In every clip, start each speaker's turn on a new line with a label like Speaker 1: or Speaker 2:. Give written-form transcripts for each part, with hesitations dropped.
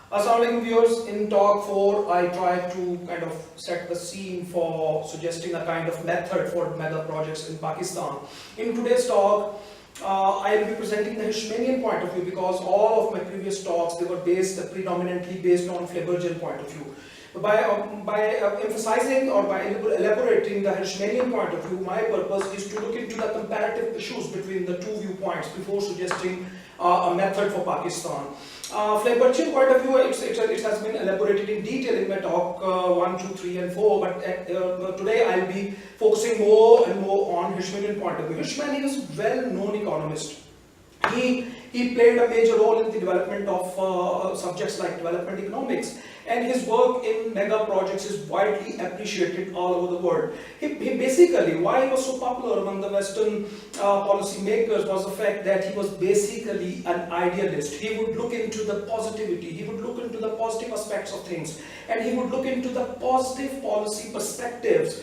Speaker 1: Assalamualaikum viewers, in talk 4 I tried to kind of set the scene for suggesting a kind of method for mega projects in Pakistan. In today's talk, I will be presenting the Hishmanian point of view because all of my previous talks, they were predominantly based on Flabergian point of view. By emphasizing or by elaborating the Hishmanian point of view, my purpose is to look into the comparative issues between the two viewpoints before suggesting a method for Pakistan. Flabergian point of view, it has been elaborated in detail in my talk 1, 2, 3 and 4, but today I'll be focusing more and more on Hishmanian point of view. Hishman is a well-known economist. He played a major role in the development of subjects like development economics, and his work in mega projects is widely appreciated all over the world. He basically, why he was so popular among the Western policy makers was the fact that he was basically an idealist. He would look into the positivity, he would look into the positive aspects of things, and he would look into the positive policy perspectives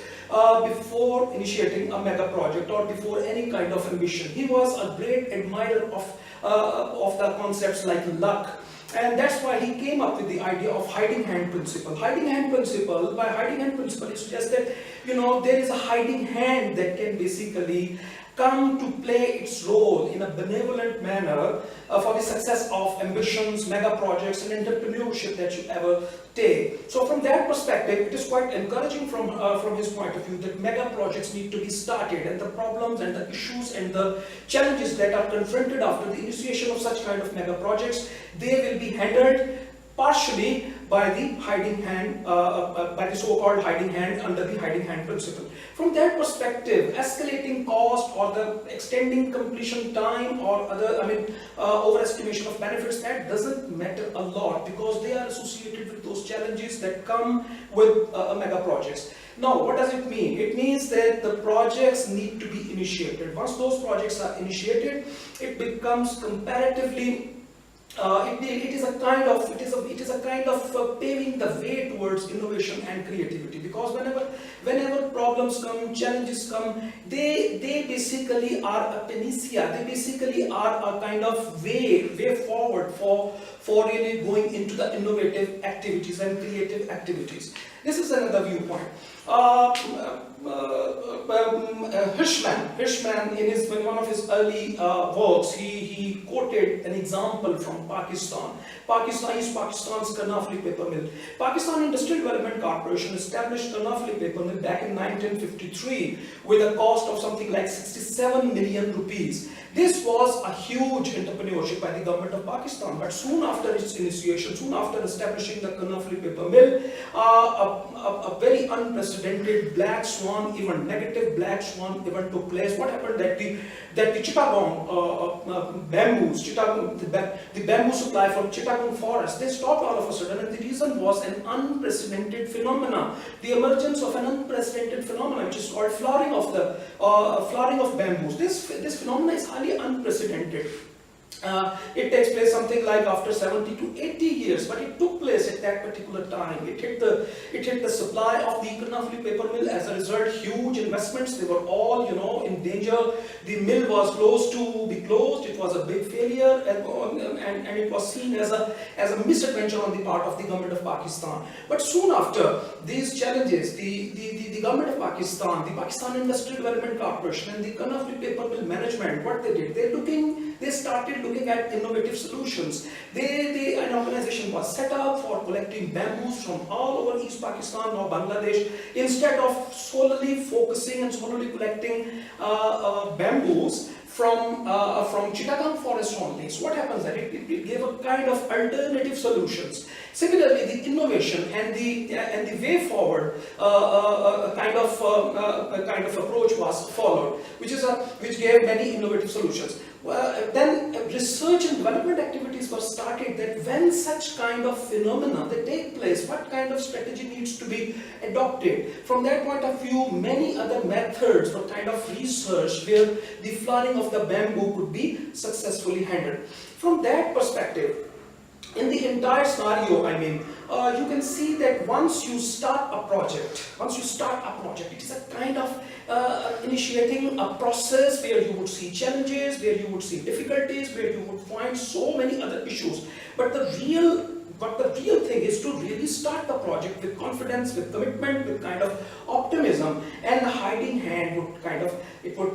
Speaker 1: before initiating a mega project or before any kind of ambition. He was a great admirer of the concepts like luck. And that's why he came up with the idea of hiding hand principle. Hiding hand principle, by hiding hand principle, it suggests that, there is a hiding hand that can basically come to play its role in a benevolent manner for the success of ambitions, mega projects, and entrepreneurship that you ever take. So from that perspective, it is quite encouraging from his point of view that mega projects need to be started, and the problems and the issues and the challenges that are confronted after the initiation of such kind of mega projects, they will be handled partially by the hiding hand, by the so-called hiding hand under the hiding hand principle. From that perspective, escalating cost or the extending completion time or overestimation of benefits, that doesn't matter a lot because they are associated with those challenges that come with mega projects. Now, what does it mean? It means that the projects need to be initiated. Once those projects are initiated, it becomes comparatively it is a kind of paving the way towards innovation and creativity, because whenever problems come, challenges come, they basically are a panacea. They basically are a kind of way forward for really going into the innovative activities and creative activities. This is another viewpoint. Hishman, in one of his early works, he quoted an example from Pakistan. Pakistan's Karnataka paper mill. Pakistan Industrial Development Corporation established Karnataka paper mill back in 1953 with a cost of something like 67 million rupees. This was a huge entrepreneurship by the government of Pakistan, but soon after its initiation, soon after establishing the Karnataka paper mill, a very unprecedented black swan event, negative black swan event took place. What happened that the Chittagong bamboos, the bamboo supply from Chittagong forest, they stopped all of a sudden, and the reason was an unprecedented phenomena, the emergence of an unprecedented phenomenon which is called flowering of bamboos. This phenomenon is highly unprecedented. It takes place something like after 70 to 80 years, but it took place at that particular time. It hit the supply of the Karnataka paper mill. As a result, huge investments, they were all in danger. The mill was close to be closed. It was a big failure, and it was seen as a misadventure on the part of the government of Pakistan. But soon after these challenges, the government of Pakistan, the Pakistan Industrial Development Corporation, and the Karnataka paper mill management, what they did, they started looking at innovative solutions. An organization was set up for collecting bamboos from all over East Pakistan or Bangladesh. Instead of solely focusing and solely collecting bamboos from Chittagong forest only. So what happens that it gave a kind of alternative solutions. Similarly, the innovation and the way forward kind of approach was followed, which gave many innovative solutions. Then research and development activities were started, that when such kind of phenomena they take place, what kind of strategy needs to be adopted. From that point of view, many other methods were kind of researched where the flowering of the bamboo could be successfully handled. From that perspective, in the entire scenario, you can see that once you start a project, it is a kind of initiating a process where you would see challenges, where you would see difficulties, where you would find so many other issues. But the real But the real thing is to really start the project with confidence, with commitment, with kind of optimism, and the hiding hand would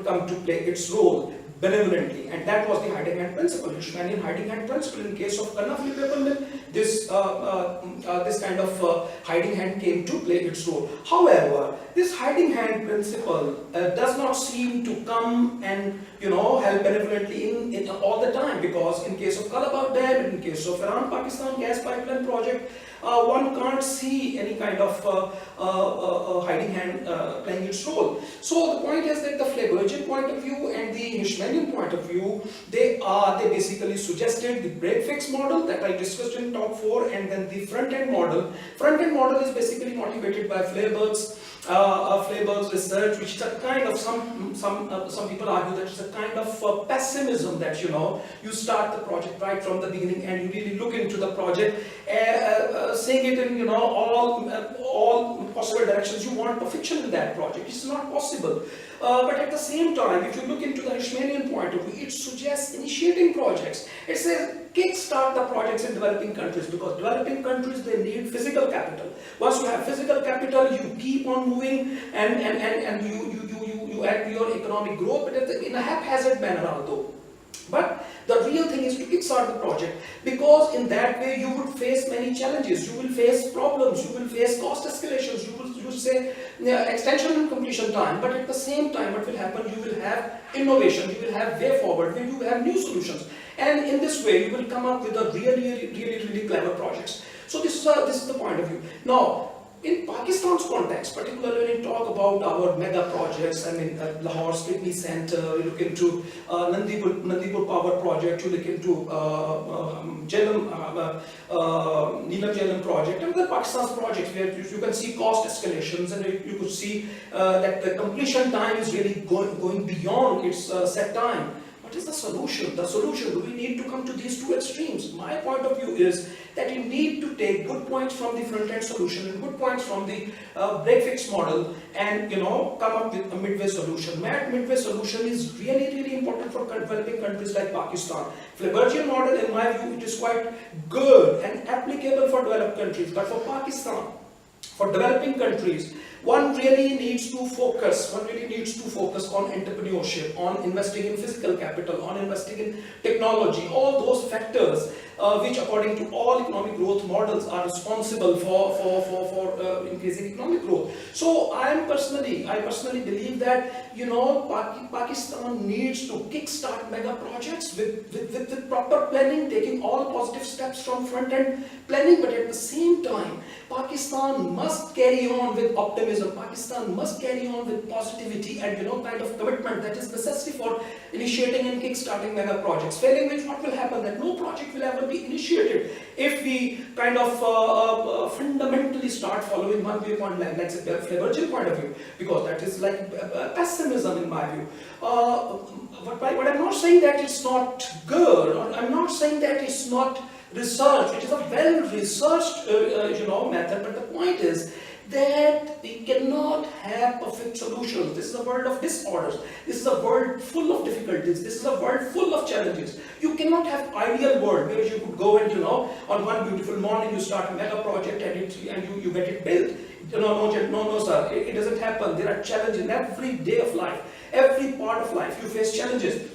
Speaker 1: come to play its role benevolently, and that was the hiding hand principle, Hushmanian hiding hand principle. In case of Kanafli paper mill, this kind of hiding hand came to play its role. However, this hiding hand principle does not seem to come and help benevolently in all the time, because in case of Kalabagh Dam, in case of Iran-Pakistan gas pipeline project, one can't see any kind of hiding hand playing its role. So the point is that the Flebergian point of view and the Hushmanian point of view, they basically suggested the break-fix model that I discussed in talk 4, and then the front-end model. Front-end model is basically motivated by Fleberg's research, which is a kind of some people argue that it's a kind of pessimism, that you start the project right from the beginning and you really look into the project, seeing it in all possible directions. You want perfection in that project. It's not possible. But at the same time, if you look into the Hushmanian point of view, it suggests initiating projects. It says kickstart the projects in developing countries, because developing countries, they need physical capital. Once you have physical capital, you keep on moving and you add to your economic growth, but in a haphazard manner although. But the real thing is to kickstart the project, because in that way you would face many challenges, you will face problems, you will face cost escalations, you will say extension and completion time, but at the same time what will happen, you will have innovation, you will have way forward, where you will have new solutions, and in this way you will come up with a really clever projects. So this is the point of view. Now, in Pakistan's context, particularly when you talk about our mega projects, I mean Lahore Kidney Center, you look into Nandipur Power Project, you look into Neelam Jhelum project, and the Pakistan's projects where you can see cost escalations, and you could see that the completion time is really going beyond its set time. What is the solution? The solution, do we need to come to these two extremes? My point of view is that you need to take good points from the front-end solution and good points from the break-fix model, and come up with a midway solution. That midway solution is really important for developing countries like Pakistan. Flebergian model, in my view, it is quite good and applicable for developed countries, but for Pakistan, for developing countries, one really needs to focus on entrepreneurship, on investing in physical capital, on investing in technology, all those factors which according to all economic growth models are responsible for increasing economic growth. So I personally believe that Pakistan needs to kickstart mega projects with proper planning, taking all positive steps from front end planning, but at the same time Pakistan must carry on with optimism. Pakistan must carry on with positivity and kind of commitment that is necessary for initiating and kickstarting mega projects. Failing which, what will happen? That no project will ever be initiated if we kind of fundamentally start following one viewpoint, like the Flebergian point of view, because that is like pessimism in my view. But I'm not saying that it's not good, or I'm not saying that it's not research. It is a well-researched method, but the point is that we cannot have perfect solutions. This is a world of disorders. This is a world full of difficulties. This is a world full of challenges. You cannot have ideal world where you could go and on one beautiful morning you start a mega project and you get it built. No, sir. It doesn't happen. There are challenges in every day of life, every part of life. You face challenges.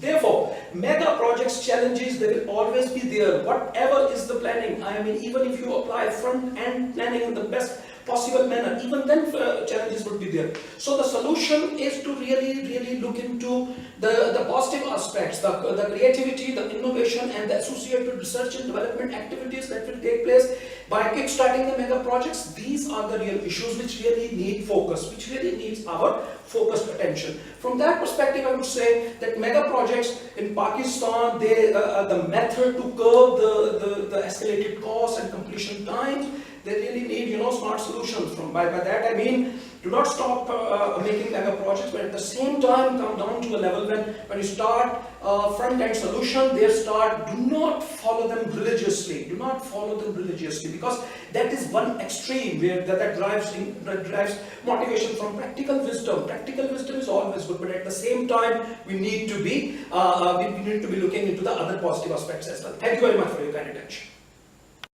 Speaker 1: Therefore, mega projects challenges, they will always be there. Whatever is the planning, I mean, even if you apply front-end planning in the best possible manner, even then challenges would be there. So the solution is to really look into the positive aspects, the creativity, the innovation, and the associated research and development activities that will take place by kickstarting the mega projects. These are the real issues which really need focus, which really needs our focused attention. From that perspective, I would say that mega projects in Pakistan, the method to curb the escalated costs and completion times, they really need smart solutions. By that I mean, do not stop making mega projects, but at the same time come down to a level when you start front-end solution, do not follow them religiously. Do not follow them religiously, because that is one extreme where that drives motivation from practical wisdom. Practical wisdom is always good, but at the same time we need to be looking into the other positive aspects as well. Thank you very much for your kind attention.